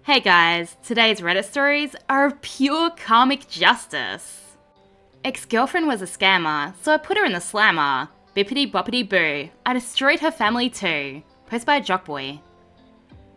Hey guys, today's Reddit stories are of pure karmic justice. Ex-girlfriend was a scammer, so I put her in the slammer. Bippity boppity boo, I destroyed her family too. Post by a jockboy.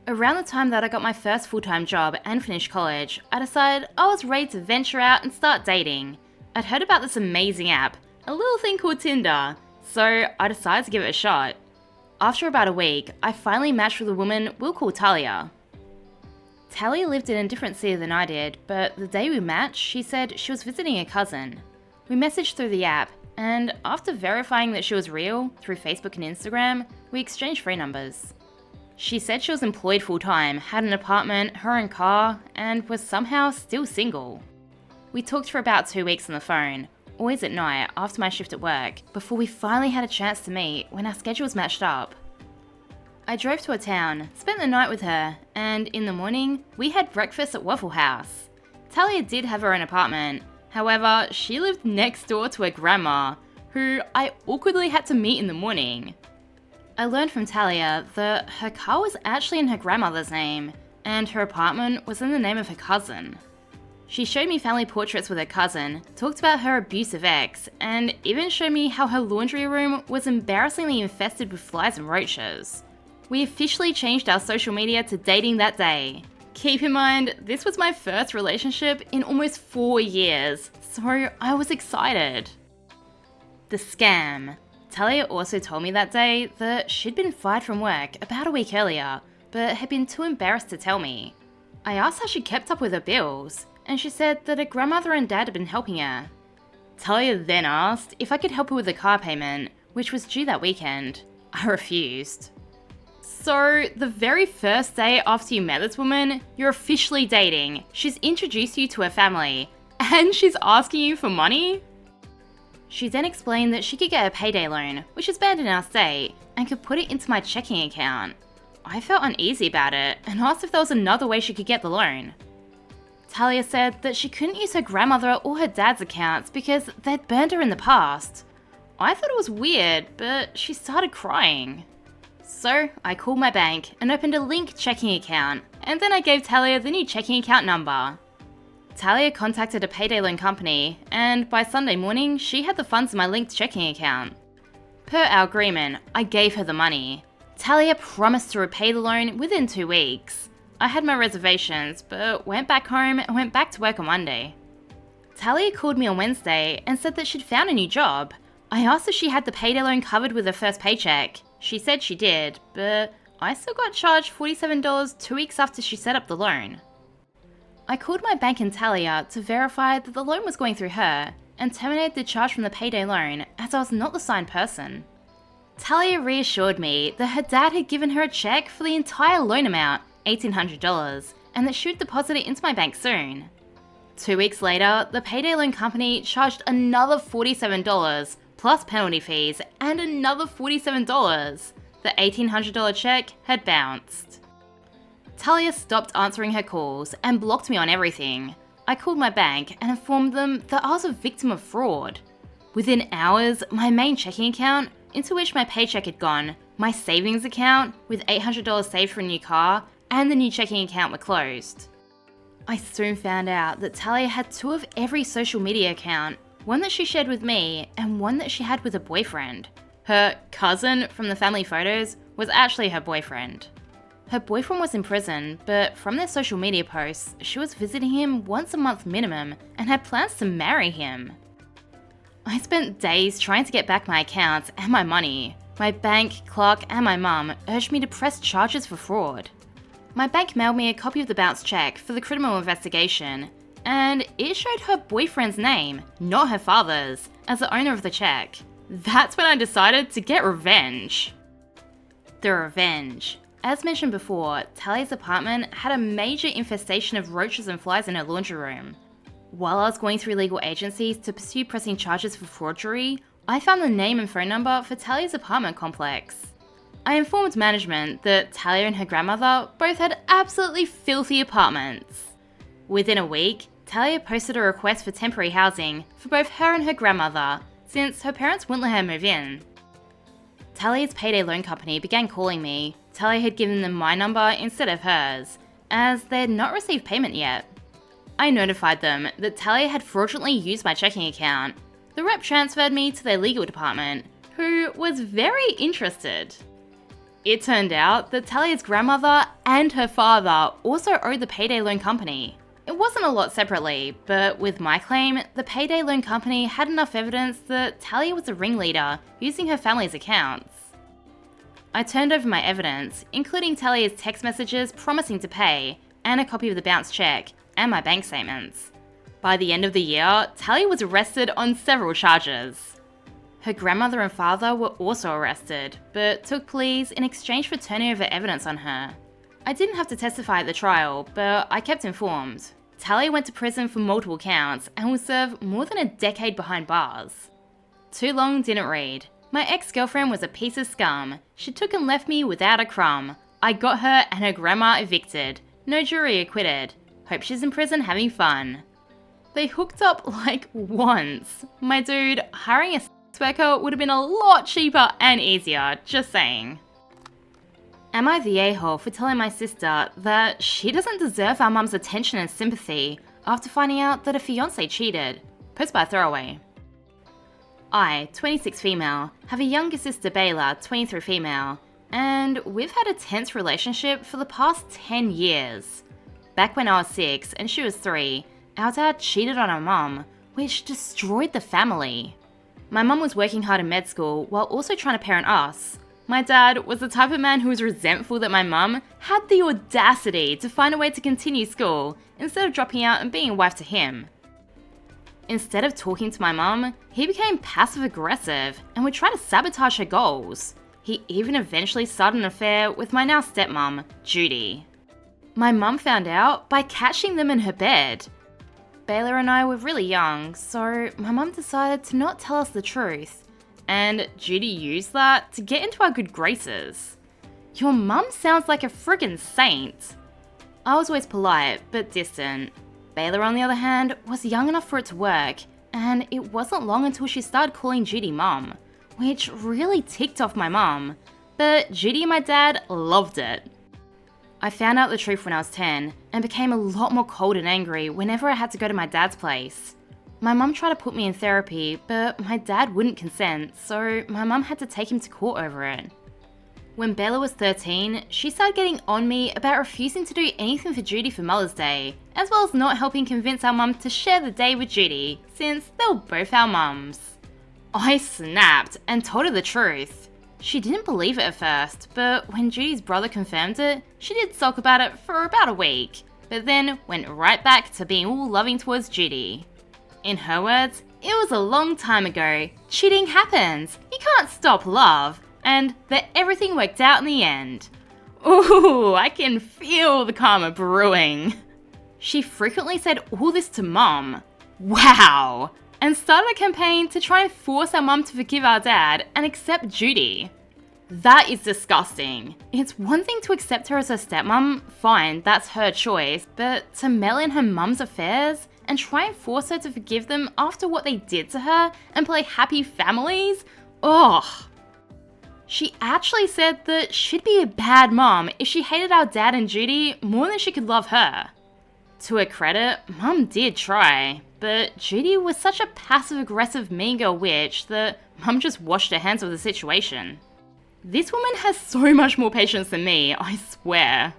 Around the time that I got my first full-time job and finished college, I decided I was ready to venture out and start dating. I'd heard about this amazing app, a little thing called Tinder, so I decided to give it a shot. After about a week, I finally matched with a woman we'll call Talia. Talia lived in a different city than I did, but the day we matched, she said she was visiting a cousin. We messaged through the app, and after verifying that she was real through Facebook and Instagram, we exchanged phone numbers. She said she was employed full-time, had an apartment, her own car, and was somehow still single. We talked for about 2 weeks on the phone, always at night after my shift at work, before we finally had a chance to meet when our schedules matched up. I drove to a town, spent the night with her, and in the morning, we had breakfast at Waffle House. Talia did have her own apartment, however, she lived next door to her grandma, who I awkwardly had to meet in the morning. I learned from Talia that her car was actually in her grandmother's name, and her apartment was in the name of her cousin. She showed me family portraits with her cousin, talked about her abusive ex, and even showed me how her laundry room was embarrassingly infested with flies and roaches. We officially changed our social media to dating that day. Keep in mind, this was my first relationship in almost 4 years, so I was excited. The scam. Talia also told me that day that she'd been fired from work about a week earlier, but had been too embarrassed to tell me. I asked how she kept up with her bills, and she said that her grandmother and dad had been helping her. Talia then asked if I could help her with the car payment, which was due that weekend. I refused. So, the very first day after you met this woman, you're officially dating, she's introduced you to her family, and she's asking you for money? She then explained that she could get a payday loan, which is banned in our state, and could put it into my checking account. I felt uneasy about it, and asked if there was another way she could get the loan. Talia said that she couldn't use her grandmother or her dad's accounts because they'd burned her in the past. I thought it was weird, but she started crying. So, I called my bank and opened a linked checking account, and then I gave Talia the new checking account number. Talia contacted a payday loan company, and by Sunday morning, she had the funds in my linked checking account. Per our agreement, I gave her the money. Talia promised to repay the loan within 2 weeks. I had my reservations, but went back home and went back to work on Monday. Talia called me on Wednesday and said that she'd found a new job. I asked if she had the payday loan covered with her first paycheck. She said she did, but I still got charged $47 2 weeks after she set up the loan. I called my bank in Talia to verify that the loan was going through her, and terminated the charge from the payday loan as I was not the signed person. Talia reassured me that her dad had given her a check for the entire loan amount, $1,800, and that she would deposit it into my bank soon. 2 weeks later, the payday loan company charged another $47, plus penalty fees, and another $47. The $1,800 check had bounced. Talia stopped answering her calls and blocked me on everything. I called my bank and informed them that I was a victim of fraud. Within hours, my main checking account, into which my paycheck had gone, my savings account, with $800 saved for a new car, and the new checking account were closed. I soon found out that Talia had 2 of every social media account, one that she shared with me and one that she had with a boyfriend. Her cousin from the family photos was actually her boyfriend. Her boyfriend was in prison, but from their social media posts, she was visiting him once a month minimum and had plans to marry him. I spent days trying to get back my accounts and my money. My bank, clerk, and my mum urged me to press charges for fraud. My bank mailed me a copy of the bounced check for the criminal investigation, and it showed her boyfriend's name, not her father's, as the owner of the check. That's when I decided to get revenge. The revenge. As mentioned before, Talia's apartment had a major infestation of roaches and flies in her laundry room. While I was going through legal agencies to pursue pressing charges for forgery, I found the name and phone number for Talia's apartment complex. I informed management that Talia and her grandmother both had absolutely filthy apartments. Within a week, Talia posted a request for temporary housing for both her and her grandmother, since her parents wouldn't let her move in. Talia's payday loan company began calling me. Talia had given them my number instead of hers, as they had not received payment yet. I notified them that Talia had fraudulently used my checking account. The rep transferred me to their legal department, who was very interested. It turned out that Talia's grandmother and her father also owed the payday loan company. It wasn't a lot separately, but with my claim, the payday loan company had enough evidence that Talia was a ringleader using her family's accounts. I turned over my evidence, including Talia's text messages promising to pay, and a copy of the bounced check, and my bank statements. By the end of the year, Talia was arrested on several charges. Her grandmother and father were also arrested, but took pleas in exchange for turning over evidence on her. I didn't have to testify at the trial, but I kept informed. Talia went to prison for multiple counts and will serve more than a decade behind bars. Too long didn't read. My ex-girlfriend was a piece of scum. She took and left me without a crumb. I got her and her grandma evicted. No jury acquitted. Hope she's in prison having fun. They hooked up like once. My dude, hiring a sex worker would have been a lot cheaper and easier, just saying. Am I the a-hole for telling my sister that she doesn't deserve our mum's attention and sympathy after finding out that a fiancé cheated? Post by throwaway. I, 26 female, have a younger sister Bayla, 23 female, and we've had a tense relationship for the past 10 years. Back when I was 6 and she was 3, our dad cheated on our mum, which destroyed the family. My mum was working hard in med school while also trying to parent us. My dad was the type of man who was resentful that my mum had the audacity to find a way to continue school instead of dropping out and being a wife to him. Instead of talking to my mum, he became passive-aggressive and would try to sabotage her goals. He even eventually started an affair with my now stepmom, Judy. My mum found out by catching them in her bed. Bayla and I were really young, so my mum decided to not tell us the truth. And Judy used that to get into our good graces. Your mum sounds like a friggin' saint. I was always polite, but distant. Bayla, on the other hand, was young enough for it to work, and it wasn't long until she started calling Judy mum, which really ticked off my mum. But Judy and my dad loved it. I found out the truth when I was 10, and became a lot more cold and angry whenever I had to go to my dad's place. My mum tried to put me in therapy, but my dad wouldn't consent, so my mum had to take him to court over it. When Bella was 13, she started getting on me about refusing to do anything for Judy for Mother's Day, as well as not helping convince our mum to share the day with Judy, since they were both our mums. I snapped and told her the truth. She didn't believe it at first, but when Judy's brother confirmed it, she did sulk about it for about a week, but then went right back to being all loving towards Judy. In her words, it was a long time ago, cheating happens, you can't stop love, and that everything worked out in the end. Ooh, I can feel the karma brewing. She frequently said all this to Mum. Wow! And started a campaign to try and force our mum to forgive our dad and accept Judy. That is disgusting. It's one thing to accept her as her stepmom, fine, that's her choice, but to meddle in her mum's affairs and try and force her to forgive them after what they did to her and play happy families? Ugh. She actually said that she'd be a bad mom if she hated our dad and Judy more than she could love her. To her credit, Mum did try, but Judy was such a passive-aggressive mean girl witch that Mum just washed her hands of the situation. This woman has so much more patience than me, I swear.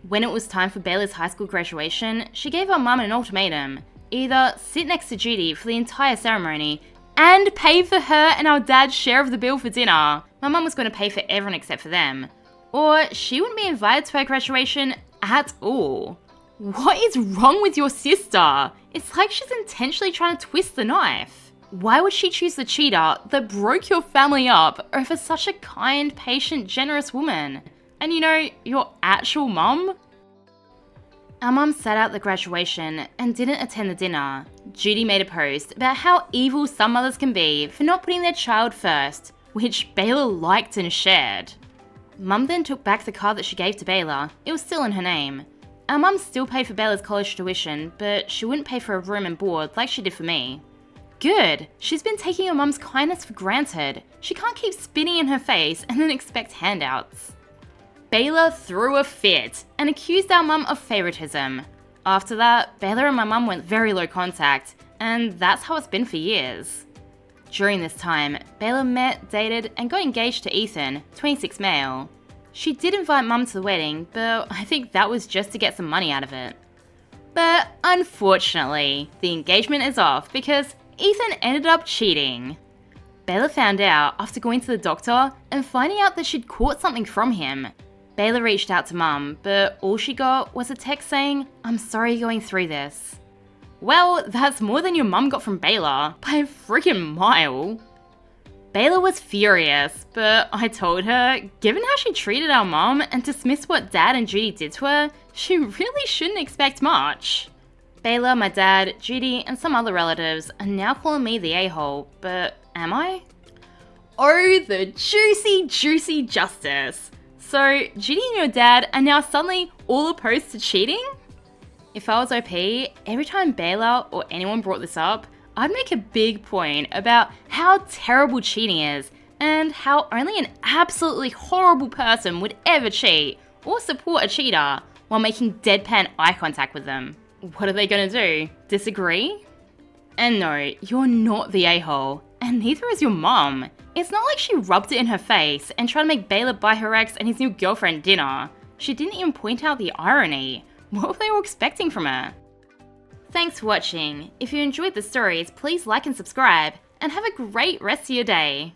When it was time for Bailey's high school graduation, she gave our mum an ultimatum. Either sit next to Judy for the entire ceremony and pay for her and our dad's share of the bill for dinner. My mum was going to pay for everyone except for them. Or she wouldn't be invited to her graduation at all. What is wrong with your sister? It's like she's intentionally trying to twist the knife. Why would she choose the cheater that broke your family up over such a kind, patient, generous woman? And you know, your actual mum? Our mum sat out the graduation and didn't attend the dinner. Judy made a post about how evil some mothers can be for not putting their child first, which Bayla liked and shared. Mum then took back the card that she gave to Bayla. It was still in her name. Our mum still paid for Bayla's college tuition, but she wouldn't pay for a room and board like she did for me. Good! She's been taking her mum's kindness for granted. She can't keep spitting in her face and then expect handouts. Bayla threw a fit and accused our mum of favoritism. After that, Bayla and my mum went very low contact, and that's how it's been for years. During this time, Bayla met, dated, and got engaged to Ethan, 26 male. She did invite mum to the wedding, but I think that was just to get some money out of it. But unfortunately, the engagement is off because Ethan ended up cheating. Bayla found out after going to the doctor and finding out that she'd caught something from him. Bayla reached out to mum, but all she got was a text saying, "I'm sorry you're going through this." Well, that's more than your mum got from Bayla, by a freaking mile. Bayla was furious, but I told her, given how she treated our mum and dismissed what Dad and Judy did to her, she really shouldn't expect much. Bayla, my dad, Judy, and some other relatives are now calling me the a-hole, but am I? Oh, the juicy justice! So, Judy and your dad are now suddenly all opposed to cheating? If I was OP, every time Bayla or anyone brought this up, I'd make a big point about how terrible cheating is and how only an absolutely horrible person would ever cheat or support a cheater while making deadpan eye contact with them. What are they gonna do? Disagree? And no, you're not the a-hole, and neither is your mum. It's not like she rubbed it in her face and tried to make Bayla buy her ex and his new girlfriend dinner. She didn't even point out the irony. What were they all expecting from her? Thanks for watching. If you enjoyed the stories, please like and subscribe, and have a great rest of your day.